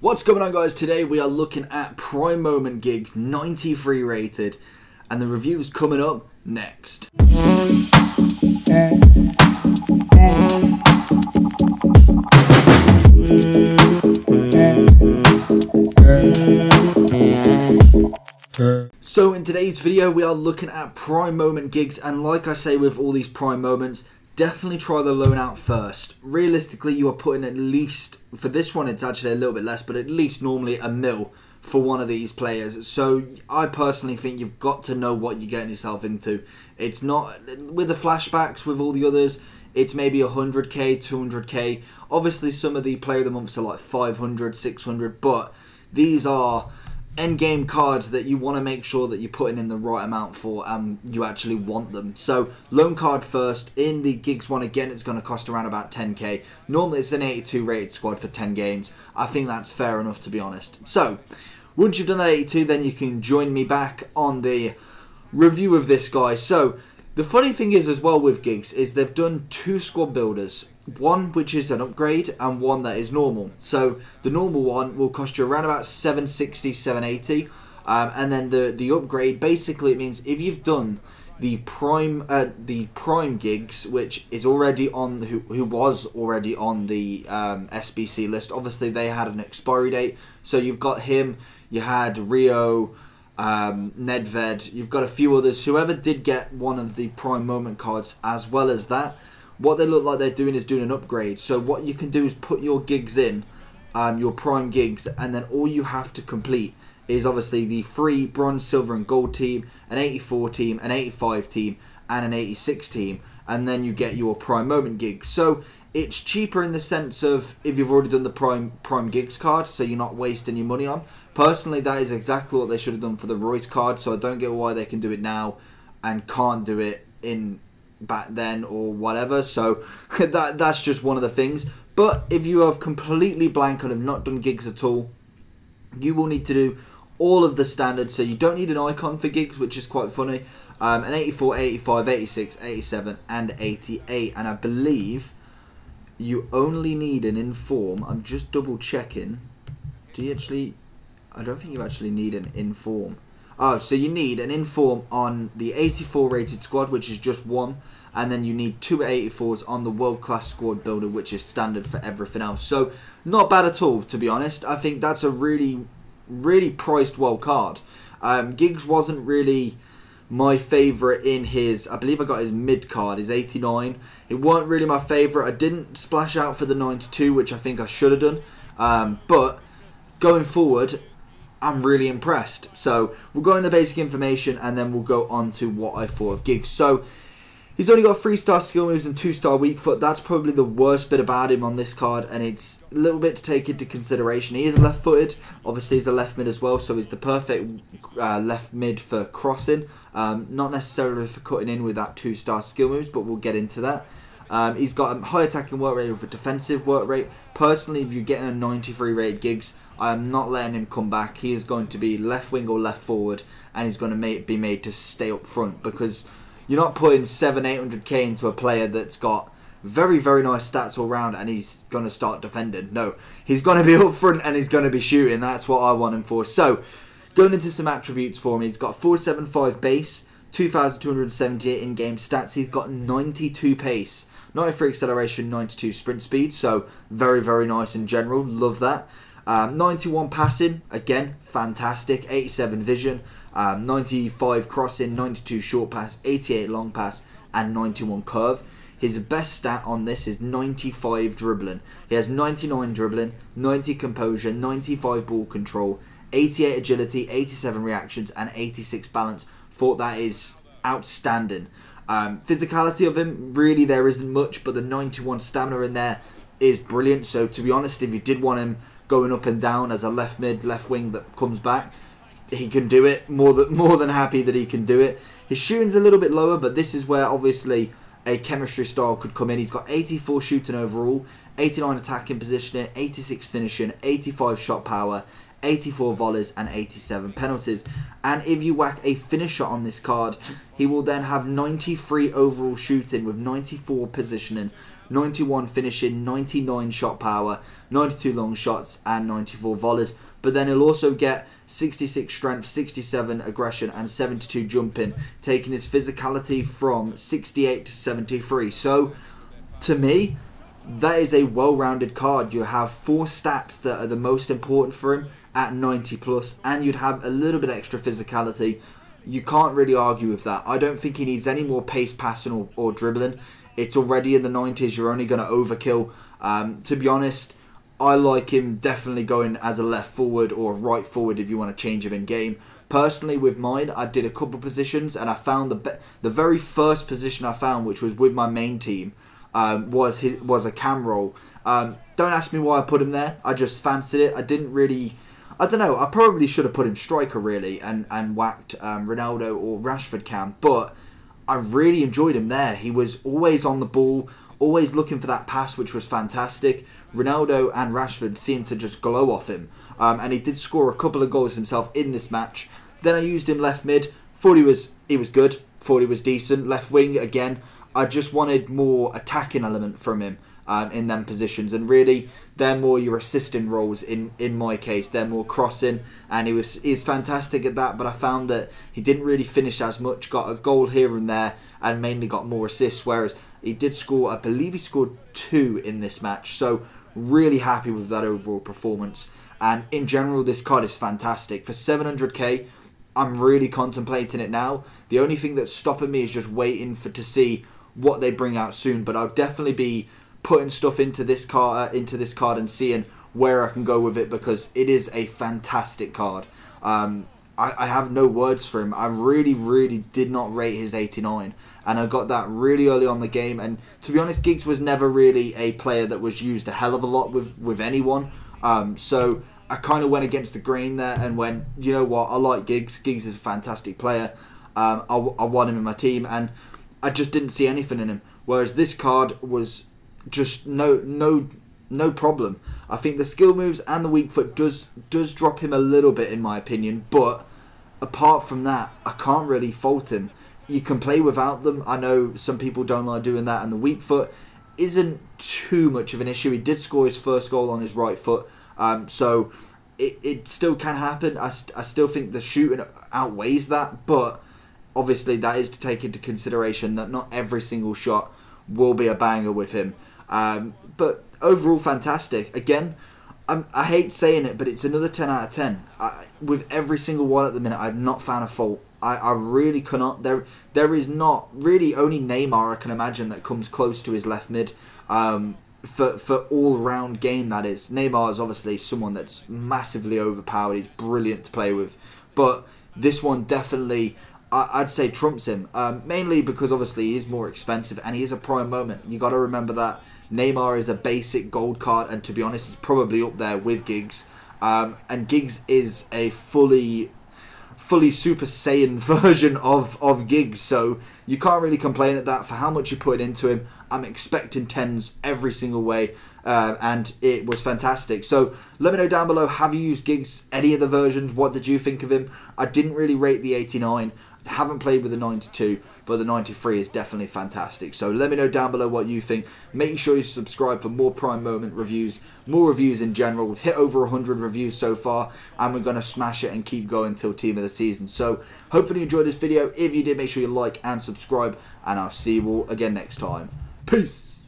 What's going on, guys? Today we are looking at Prime Moment Gigs 93 rated, and the review is coming up next. So in today's video we are looking at Prime Moment Gigs, and like I say with all these Prime Moments, definitely try the loan out first. Realistically, you are putting at least, for this one it's actually a little bit less, but at least normally a mil for one of these players. So I personally think you've got to know what you're getting yourself into. It's not, with the flashbacks, with all the others, it's maybe 100k, 200k. Obviously some of the player of the months are like 500, 600, but these are endgame cards that you want to make sure that you're putting in the right amount for, and you actually want them. So loan card first. In the Gigs one, again, it's going to cost around about 10k. Normally it's an 82 rated squad for 10 games. I think that's fair enough, to be honest. So once you've done that 82, then you can join me back on the review of this guy. So the funny thing is as well with Gigs is they've done two squad builders. One which is an upgrade and one that is normal. So the normal one will cost you around about 760, 780, and then the upgrade, basically it means if you've done the prime Gigs, which is already on who was already on the SBC list. Obviously they had an expiry date, so you've got him, you had Rio, Nedved, you've got a few others. Whoever did get one of the Prime Moment cards as well as that, what they look like they're doing is doing an upgrade. So what you can do is put your Gigs in, your Prime Gigs, and then all you have to complete is obviously the free bronze, silver and gold team, an 84 team, an 85 team and an 86 team, and then you get your Prime Moment Gigs. So it's cheaper in the sense of if you've already done the Prime Gigs card, so you're not wasting your money on. Personally, that is exactly what they should have done for the Royce card, so I don't get why they can do it now and can't do it in back then or whatever. So that's just one of the things. But if you have completely blank and have not done Gigs at all, you will need to do all of the standards. So you don't need an icon for Gigs, which is quite funny. An 84, 85, 86, 87 and 88, and I believe you only need an inform. I'm just double checking. Do you actually? I don't think you actually need an inform. Oh, so you need an inform on the 84 rated squad, which is just one, and then you need two 84s on the world class squad builder, which is standard for everything else. So not bad at all, to be honest. I think that's a really priced well card. Gigs wasn't really my favourite in his, I believe I got his mid card, his 89. It weren't really my favourite. I didn't splash out for the 92, which I think I should have done. But going forward, I'm really impressed. So we'll go into basic information and then we'll go on to what I thought of Gigs. So he's only got 3-star skill moves and 2-star weak foot. That's probably the worst bit about him on this card, and it's a little bit to take into consideration. He is left footed, obviously he's a left mid as well, so he's the perfect left mid for crossing, not necessarily for cutting in with that 2-star skill moves, but we'll get into that. He's got a high attacking work rate with a defensive work rate. Personally, if you're getting a 93 rated Gigs, I am not letting him come back. He is going to be left wing or left forward, and he's going to be made to stay up front, because you're not putting 700-800k into a player that's got very nice stats all round and he's going to start defending. No, he's going to be up front and he's going to be shooting. That's what I want him for. So going into some attributes for him, he's got 475 base, 2,278 in-game stats. He's got 92 pace, 93 acceleration, 92 sprint speed. So very nice in general. Love that. 91 passing, again, fantastic. 87 vision, 95 crossing, 92 short pass, 88 long pass, and 91 curve. His best stat on this is 95 dribbling. He has 99 dribbling, 90 composure, 95 ball control, 88 agility, 87 reactions, and 86 balance. Thought that is outstanding. Physicality of him, really there isn't much, but the 91 stamina in there is brilliant. So to be honest, if you did want him going up and down as a left mid, left wing that comes back, he can do it. More than happy that he can do it. His shooting's a little bit lower, but this is where obviously a chemistry style could come in. He's got 84 shooting overall, 89 attacking positioning, 86 finishing, 85 shot power, 84 volleys and 87 penalties. And if you whack a finisher on this card, he will then have 93 overall shooting with 94 positioning, 91 finishing, 99 shot power, 92 long shots and 94 volleys. But then he'll also get 66 strength, 67 aggression and 72 jumping, taking his physicality from 68 to 73. So to me, that is a well-rounded card. You have 4 stats that are the most important for him at 90 plus, and you'd have a little bit extra physicality. You can't really argue with that. I don't think he needs any more pace, passing or dribbling. It's already in the 90s. You're only going to overkill. To be honest, I like him definitely going as a left forward or right forward if you want to change him in game. Personally, with mine, I did a couple positions, and I found the very first position I found, which was with my main team, was a cam roll. Don't ask me why I put him there. I just fancied it. I didn't really. I don't know. I probably should have put him striker really and whacked Ronaldo or Rashford cam, but I really enjoyed him there. He was always on the ball, always looking for that pass, which was fantastic. Ronaldo and Rashford seemed to just glow off him, and he did score a couple of goals himself in this match. Then I used him left mid. Thought he was good. Thought he was decent. Left wing again. I just wanted more attacking element from him in them positions, and really they're more your assisting roles in my case. They're more crossing, and he's fantastic at that, but I found that he didn't really finish as much. Got a goal here and there and mainly got more assists, whereas he did score, I believe he scored 2 in this match. So really happy with that overall performance, and in general this card is fantastic. For 700k, I'm really contemplating it now. The only thing that's stopping me is just waiting to see what they bring out soon, but I'll definitely be putting stuff into this card and seeing where I can go with it, because it is a fantastic card. I have no words for him. I really did not rate his 89, and I got that really early on the game. And to be honest, Giggs was never really a player that was used a hell of a lot with anyone, so I kind of went against the grain there and went, you know what, I like Giggs. Giggs is a fantastic player. I want him in my team, and I just didn't see anything in him. Whereas this card was just no problem. I think the skill moves and the weak foot does drop him a little bit in my opinion, but apart from that, I can't really fault him. You can play without them. I know some people don't like doing that, and the weak foot isn't too much of an issue. He did score his first goal on his right foot, so it still can happen. I still think the shooting outweighs that, but obviously that is to take into consideration that not every single shot will be a banger with him. But overall fantastic. Again, I hate saying it, but it's another 10 out of 10. With every single one at the minute, I've not found a fault. I really cannot. There is not really, only Neymar I can imagine that comes close to his left mid. For all round game, that is. Neymar is obviously someone that's massively overpowered. He's brilliant to play with, but this one definitely, I'd say, trumps him, mainly because obviously he is more expensive and he is a prime moment. You got to remember that Neymar is a basic gold card, and to be honest, he's probably up there with Giggs. And Giggs is a fully Super Saiyan version of Giggs, so you can't really complain at that for how much you put into him. I'm expecting 10s every single way, and it was fantastic. So let me know down below, have you used Giggs, any of the versions? What did you think of him? I didn't really rate the 89. Haven't played with the 92, but the 93 is definitely fantastic. So let me know down below what you think. Make sure you subscribe for more Prime Moment reviews, more reviews in general. We've hit over 100 reviews so far, and we're going to smash it and keep going till Team of the Season. So hopefully you enjoyed this video. If you did, make sure you like and subscribe, and I'll see you all again next time. Peace!